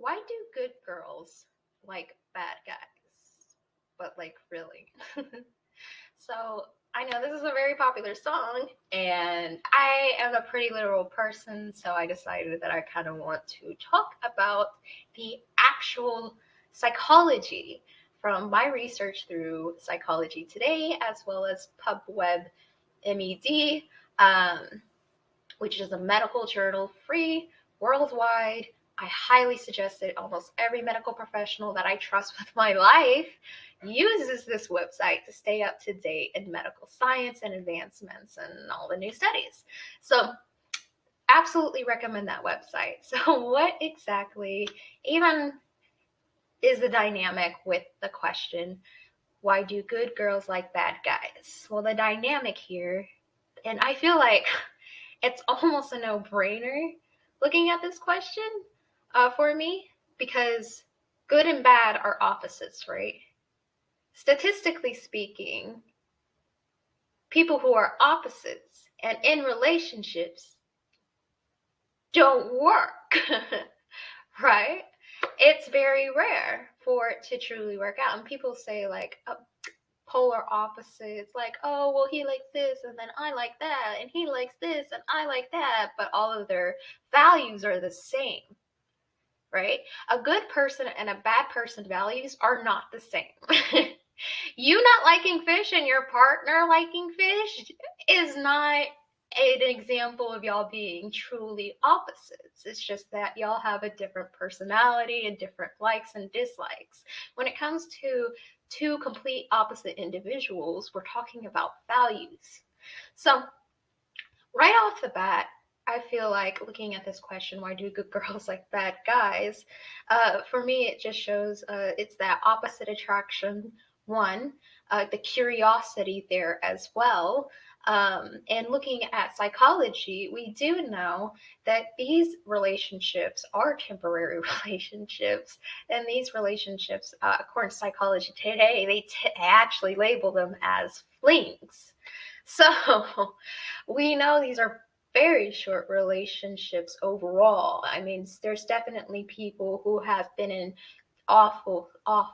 Why do good girls like bad guys? But like, really? So I know this is a very popular song, and I am a pretty literal person, so I decided that I kind of want to talk about the actual psychology from my research through Psychology Today, as well as PubWeb MED, which is a medical journal free worldwide. I highly suggest it. Almost every medical professional that I trust with my life uses this website to stay up to date in medical science and advancements and all the new studies. So, absolutely recommend that website. So, what exactly even is the dynamic with the question, why do good girls like bad guys? Well, the dynamic here, and I feel like it's almost a no-brainer looking at this question for me, because good and bad are opposites, right? Statistically speaking, people who are opposites and in relationships don't work, right? It's very rare for it to truly work out. And people say, like, polar opposites, like, oh, well, he likes this and then I like that, and he likes this and I like that, but all of their values are the same, right? A good person and a bad person values are not the same. You not liking fish and your partner liking fish is not an example of y'all being truly opposites. It's just that y'all have a different personality and different likes and dislikes. When it comes to two complete opposite individuals, we're talking about values. So, right off the bat, I feel like looking at this question, why do good girls like bad guys? For me, it just shows it's that opposite attraction, one, the curiosity there as well. And looking at psychology, we do know that these relationships are temporary relationships. And these relationships, according to Psychology Today, they actually label them as flings. So we know these are very short relationships overall. I mean, there's definitely people who have been in awful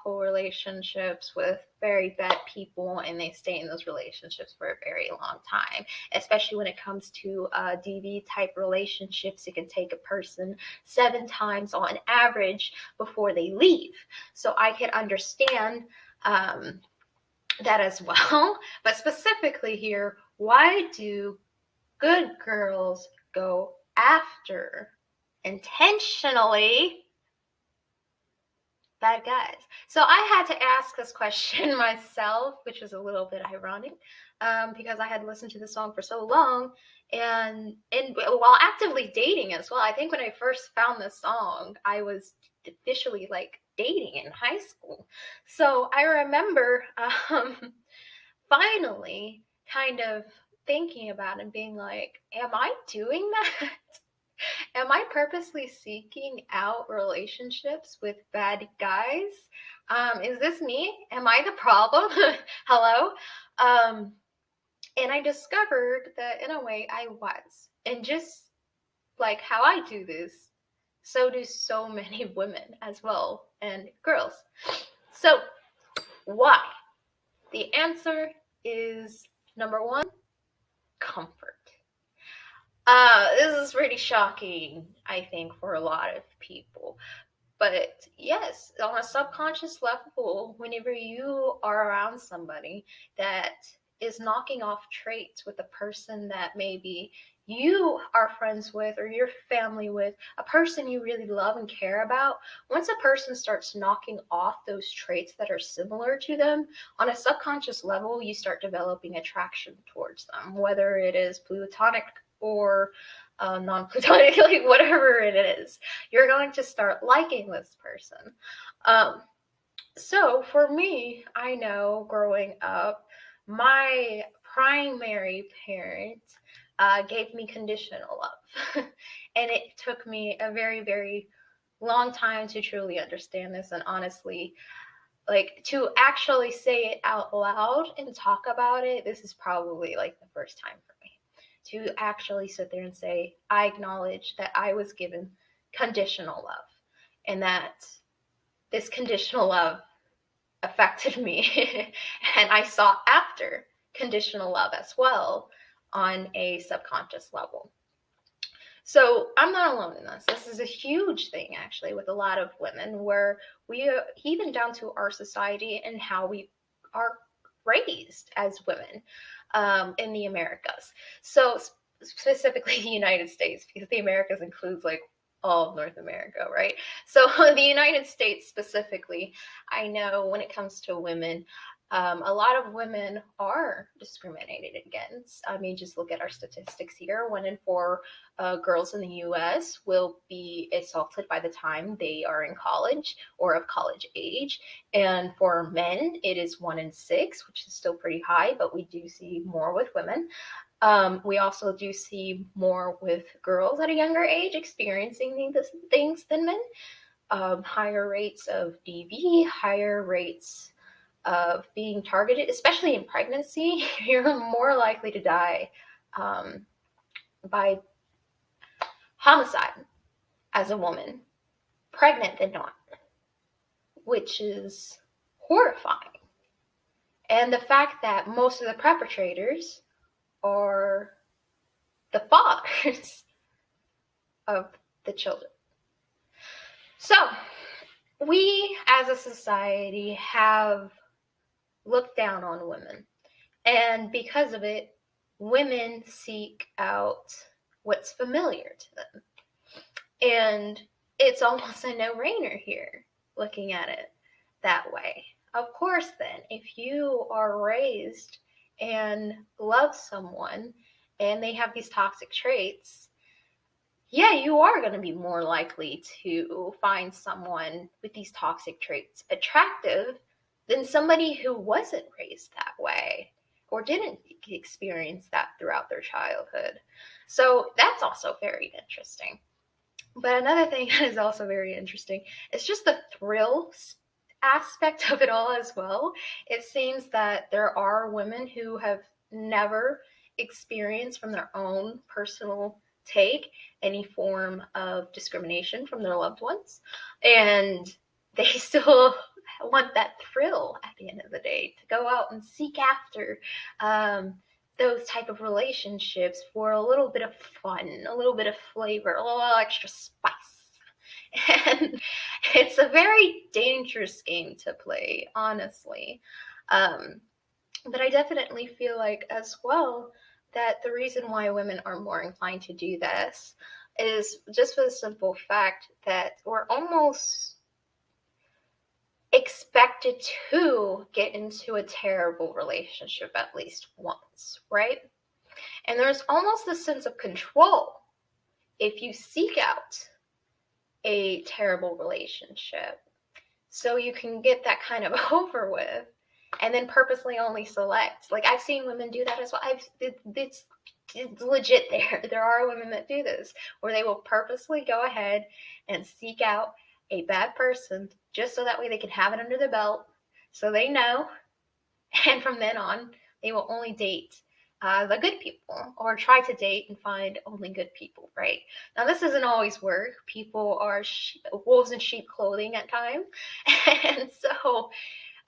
relationships with very bad people, and they stay in those relationships for a very long time. Especially when it comes to DV type relationships, it can take a person 7 times on average before they leave. So I can understand that as well. But specifically here, why do good girls go after intentionally bad guys? So I had to ask this question myself, which is a little bit ironic, because I had listened to the song for so long, and while actively dating as well. I think when I first found this song, I was officially like dating in high school. So I remember finally kind of thinking about it and being like, am I doing that? Am I purposely seeking out relationships with bad guys? Is this me? Am I the problem? Hello? Um, and I discovered that in a way I was. And just like how I do this, so do so many women as well, and girls. So, why? The answer is number one, comfort. This is pretty shocking, I think, for a lot of people. But yes, on a subconscious level, whenever you are around somebody that is knocking off traits with a person that maybe you are friends with or your family with, a person you really love and care about, once a person starts knocking off those traits that are similar to them, on a subconscious level, you start developing attraction towards them, whether it is platonic or non-platonic, like whatever it is, you're going to start liking this person. So for me, I know growing up, my primary parent gave me conditional love. And it took me a very, very long time to truly understand this. And honestly, like to actually say it out loud and talk about it, this is probably like the first time for me to actually sit there and say, I acknowledge that I was given conditional love. and that this conditional love affected me and I sought after conditional love as well on a subconscious level. So I'm not alone in this. This is a huge thing actually with a lot of women, where we, even down to our society and how we are raised as women in the Americas. So specifically the United States, because the Americas includes like all of North America, right? So the United States specifically, I know when it comes to women, a lot of women are discriminated against. I mean, just look at our statistics here. 1 in 4 girls in the US will be assaulted by the time they are in college or of college age. And for men, it is 1 in 6, which is still pretty high, but we do see more with women. We also do see more with girls at a younger age experiencing these things than men. Higher rates of DV, higher rates of being targeted, especially in pregnancy. You're more likely to die by homicide as a woman pregnant than not, which is horrifying. And the fact that most of the perpetrators are the fathers of the children. So we as a society have looked down on women, and because of it, women seek out what's familiar to them. And it's almost a no-brainer here, looking at it that way. Of course, then, if you are raised and love someone and they have these toxic traits, yeah, you are going to be more likely to find someone with these toxic traits attractive than somebody who wasn't raised that way or didn't experience that throughout their childhood. So that's also very interesting. But another thing that is also very interesting is just the thrill aspect of it all as well. It seems that there are women who have never experienced from their own personal take any form of discrimination from their loved ones, and they still want that thrill at the end of the day to go out and seek after those type of relationships for a little bit of fun, a little bit of flavor, a little extra spice. And it's a very dangerous game to play, honestly. But I definitely feel like as well that the reason why women are more inclined to do this is just for the simple fact that we're almost expected to get into a terrible relationship at least once, right? And there's almost a sense of control if you seek out a terrible relationship. So you can get that kind of over with and then purposely only select. Like, I've seen women do that as well. It's legit there. There are women that do this, where they will purposely go ahead and seek out a bad person just so that way they can have it under their belt, so they know, and from then on, they will only date the good people, or try to date and find only good people, right? Now, this doesn't always work. People are wolves in sheep clothing at times. And so,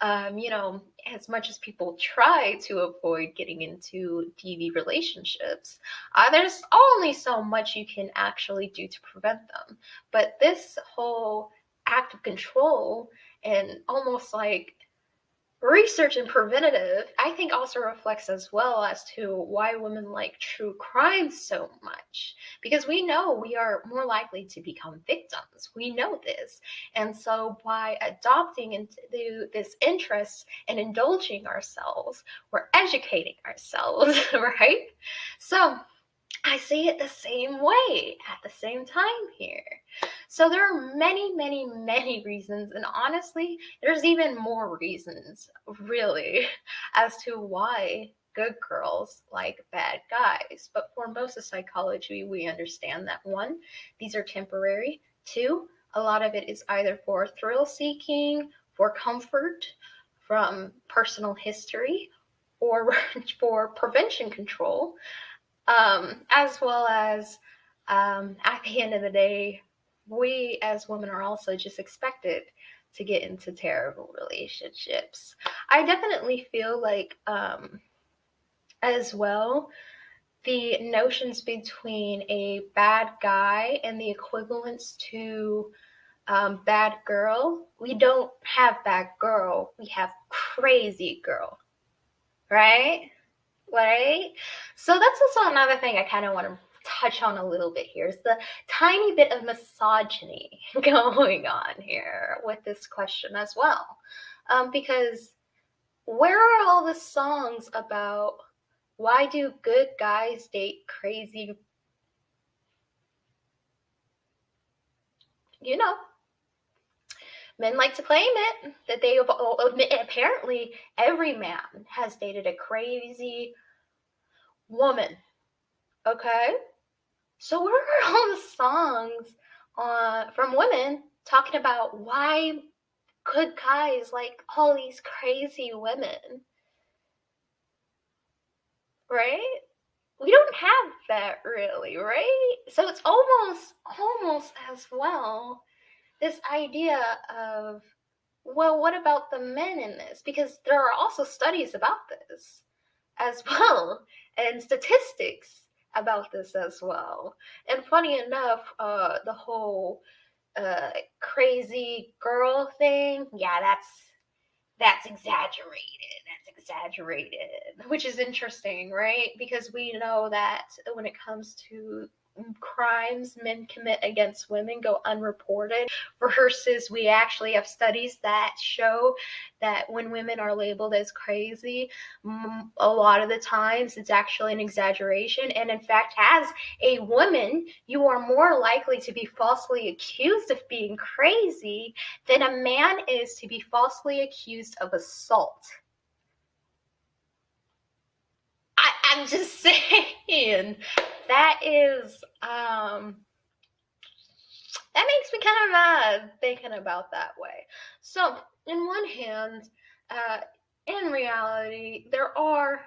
as much as people try to avoid getting into DV relationships, there's only so much you can actually do to prevent them. But this whole act of control and almost like research and preventative, I think, also reflects as well as to why women like true crime so much, because we know we are more likely to become victims. We know this. And so by adopting into this interest and indulging ourselves, we're educating ourselves, right? So I see it the same way at the same time here. So there are many, many, many reasons, and honestly, there's even more reasons, really, as to why good girls like bad guys. But for most of psychology, we understand that 1, these are temporary. 2, a lot of it is either for thrill seeking, for comfort from personal history, or for prevention control. As well as at the end of the day, we as women are also just expected to get into terrible relationships. I definitely feel like, as well, the notions between a bad guy and the equivalents to bad girl. We don't have bad girl, we have crazy girl, right? Right? So that's also another thing I kind of want to touch on a little bit here is the tiny bit of misogyny going on here with this question as well. Because where are all the songs about why do good guys date crazy, you know, men like to claim it that they admit apparently every man has dated a crazy woman. Okay? So where are all the songs from women talking about why good guys like all these crazy women? Right? We don't have that really, right? So it's almost as well this idea of, well, what about the men in this? Because there are also studies about this as well, and statistics about this as well. And funny enough, the whole crazy girl thing, yeah, that's exaggerated. That's exaggerated, which is interesting, right? Because we know that when it comes to crimes men commit against women go unreported, versus we actually have studies that show that when women are labeled as crazy, a lot of the times it's actually an exaggeration. And in fact, as a woman, you are more likely to be falsely accused of being crazy than a man is to be falsely accused of assault. I'm just saying that is that makes me kind of mad thinking about that way. So, in one hand, uh, in reality, there are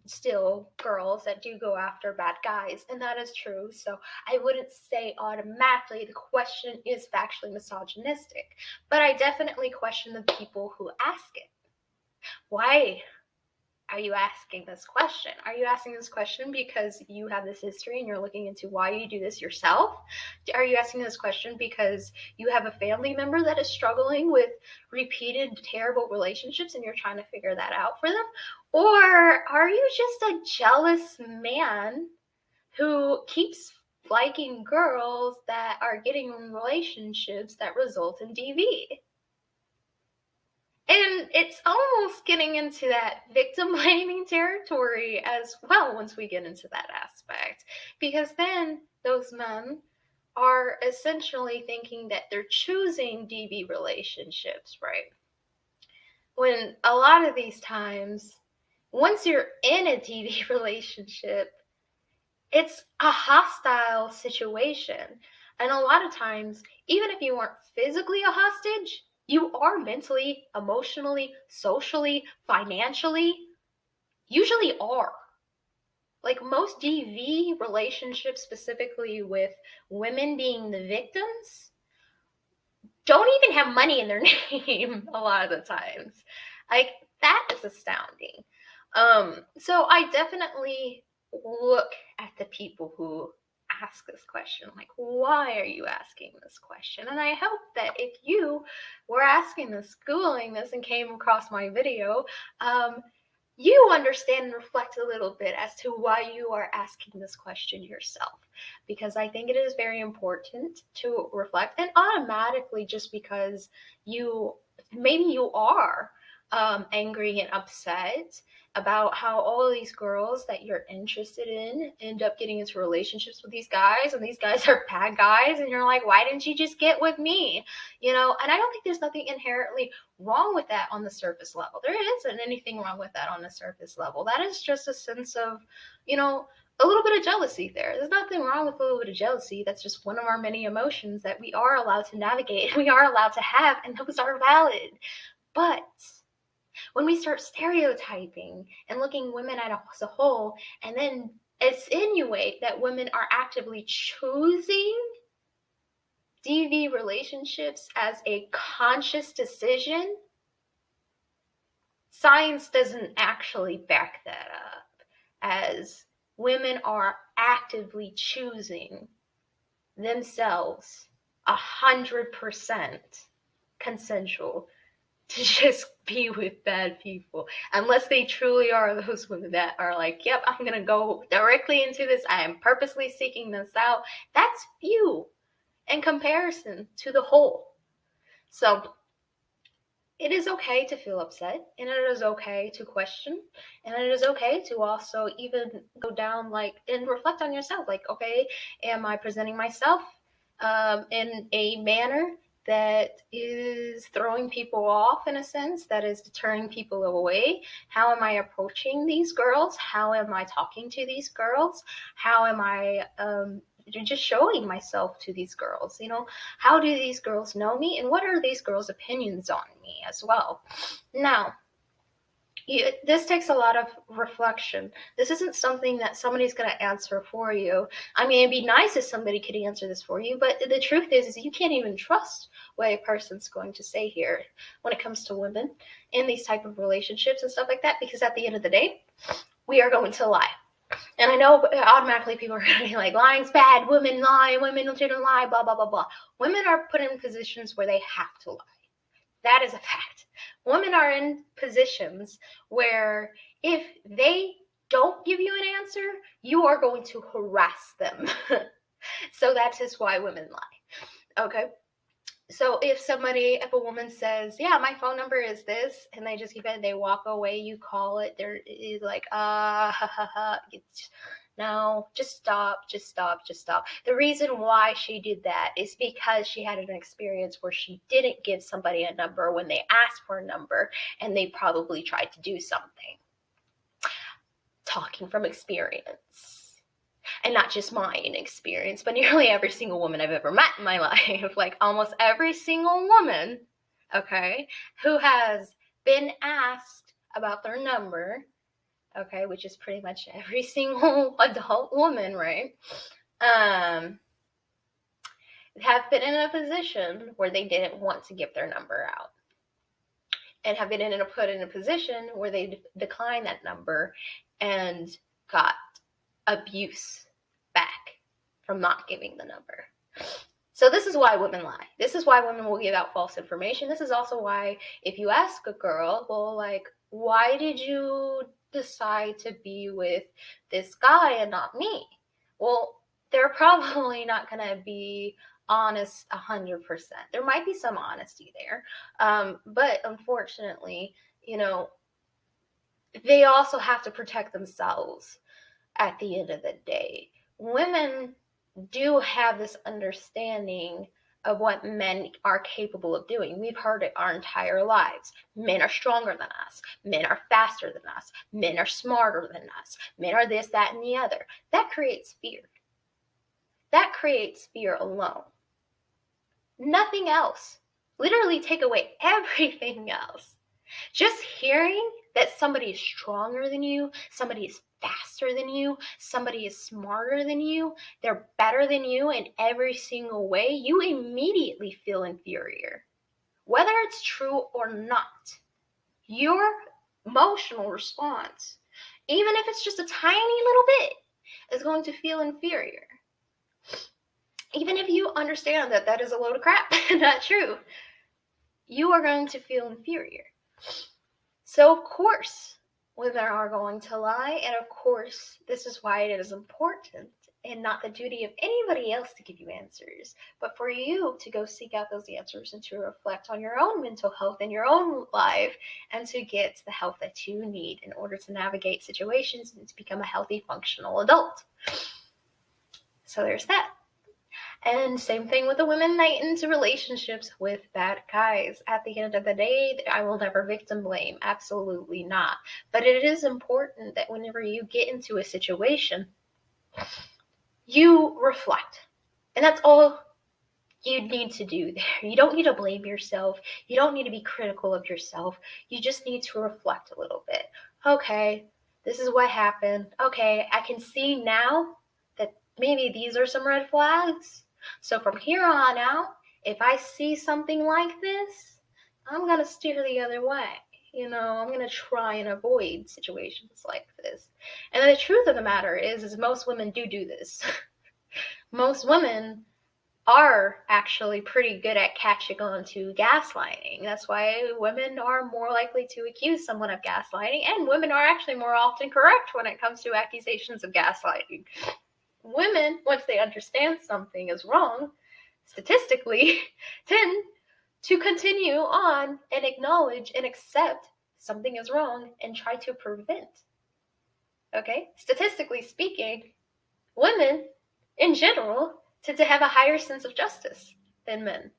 still girls that do go after bad guys, and that is true. So, I wouldn't say automatically the question is factually misogynistic, but I definitely question the people who ask it. Why are you asking this question? Are you asking this question because you have this history and you're looking into why you do this yourself? Are you asking this question because you have a family member that is struggling with repeated terrible relationships and you're trying to figure that out for them? Or are you just a jealous man who keeps liking girls that are getting in relationships that result in DV? And it's almost getting into that victim blaming territory as well once we get into that aspect. Because then those men are essentially thinking that they're choosing DV relationships, right? When a lot of these times, once you're in a DV relationship, it's a hostile situation. And a lot of times, even if you aren't physically a hostage, you are mentally, emotionally, socially, financially, usually are. Like most DV relationships, specifically with women being the victims, don't even have money in their name a lot of the times. Like that is astounding. So I definitely look at the people who ask this question, like, why are you asking this question? And I hope that if you were asking this, Googling this, and came across my video, you understand and reflect a little bit as to why you are asking this question yourself. Because I think it is very important to reflect, and automatically, just because maybe you are angry and upset about how all of these girls that you're interested in end up getting into relationships with these guys, and these guys are bad guys, and you're like, why didn't you just get with me? And I don't think there's nothing inherently wrong with that on the surface level. There isn't anything wrong with that on the surface level. That is just a sense of, a little bit of jealousy there. There's nothing wrong with a little bit of jealousy. That's just one of our many emotions that we are allowed to navigate, we are allowed to have, and those are valid. But when we start stereotyping and looking women as a whole, and then insinuate that women are actively choosing DV relationships as a conscious decision, science doesn't actually back that up, as women are actively choosing themselves 100% consensual to just be with bad people, unless they truly are those women that are like, yep, I'm gonna go directly into this, I am purposely seeking this out. That's few in comparison to the whole. So it is okay to feel upset, and it is okay to question, and it is okay to also even go down and reflect on yourself, okay, am I presenting myself in a manner that is throwing people off, in a sense, that is deterring people away? How am I approaching these girls? How am I talking to these girls? How am I just showing myself to these girls? How do these girls know me, and what are these girls' opinions on me as well? Now, this takes a lot of reflection. This isn't something that somebody's going to answer for you. I mean, it'd be nice if somebody could answer this for you, but the truth is you can't even trust what a person's going to say here when it comes to women in these type of relationships and stuff like that, because at the end of the day, we are going to lie. And I know automatically people are going to be like, lying's bad, women lie, women shouldn't lie, blah, blah, blah, blah. Women are put in positions where they have to lie. That is a fact. Women are in positions where if they don't give you an answer, you are going to harass them. So that is why women lie. Okay? So if a woman says, yeah, my phone number is this, and they just keep it, they walk away, you call it, there is like, ha, ha, ha. No, just stop. The reason why she did that is because she had an experience where she didn't give somebody a number when they asked for a number, and they probably tried to do something. Talking from experience. And not just my experience, but nearly every single woman I've ever met in my life, like almost every single woman, okay, who has been asked about their number, okay, which is pretty much every single adult woman, right, have been in a position where they didn't want to give their number out, and have been put in a position where they declined that number and got abuse back from not giving the number. So this is why women lie. This is why women will give out false information. This is also why if you ask a girl, well, like, why did you decide to be with this guy and not me? Well, they're probably not going to be honest 100%. There might be some honesty there. But unfortunately, they also have to protect themselves at the end of the day. Women do have this understanding of what men are capable of doing. We've heard it our entire lives. Men are stronger than us. Men are faster than us. Men are smarter than us. Men are this, that, and the other. That creates fear. That creates fear alone. Nothing else. Literally take away everything else. Just hearing that somebody is stronger than you, somebody is faster than you, somebody is smarter than you, they're better than you in every single way, you immediately feel inferior. Whether it's true or not, your emotional response, even if it's just a tiny little bit, is going to feel inferior. Even if you understand that that is a load of crap, not true, you are going to feel inferior. So, of course, women are going to lie, and of course, this is why it is important and not the duty of anybody else to give you answers, but for you to go seek out those answers and to reflect on your own mental health in your own life and to get the help that you need in order to navigate situations and to become a healthy, functional adult. So there's that. And same thing with the women that get into relationships with bad guys. At the end of the day, I will never victim blame. Absolutely not. But it is important that whenever you get into a situation, you reflect. And that's all you need to do there. You don't need to blame yourself. You don't need to be critical of yourself. You just need to reflect a little bit. Okay, this is what happened. Okay, I can see now that maybe these are some red flags. So from here on out, if I see something like this, I'm going to steer the other way. I'm going to try and avoid situations like this. And the truth of the matter is most women do this. Most women are actually pretty good at catching on to gaslighting. That's why women are more likely to accuse someone of gaslighting, and women are actually more often correct when it comes to accusations of gaslighting. Women, once they understand something is wrong, statistically tend to continue on and acknowledge and accept something is wrong and try to prevent. Okay? Statistically speaking, women in general tend to have a higher sense of justice than men,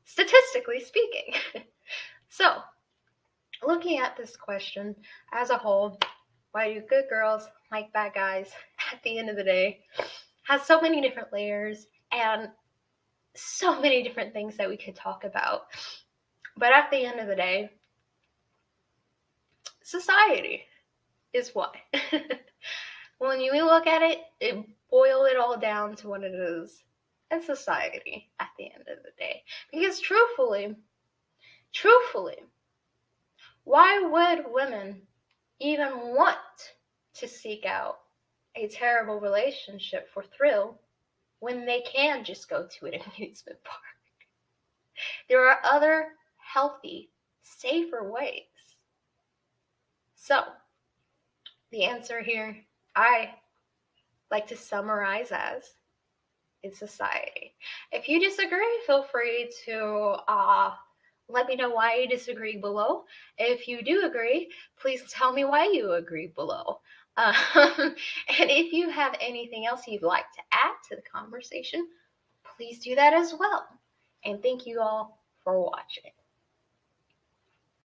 statistically speaking. So, looking at this question as a whole, why do good girls like bad guys at the end of the day, has so many different layers and so many different things that we could talk about. But at the end of the day, society is why. When you look at it, it boils it all down to what it is. It's society at the end of the day. Because truthfully, why would women even want to seek out a terrible relationship for thrill when they can just go to an amusement park? There are other healthy, safer ways. So, the answer here, I like to summarize as, it's society. If you disagree, feel free to let me know why you disagree below. If you do agree, please tell me why you agree below. And if you have anything else you'd like to add to the conversation, please do that as well. And thank you all for watching.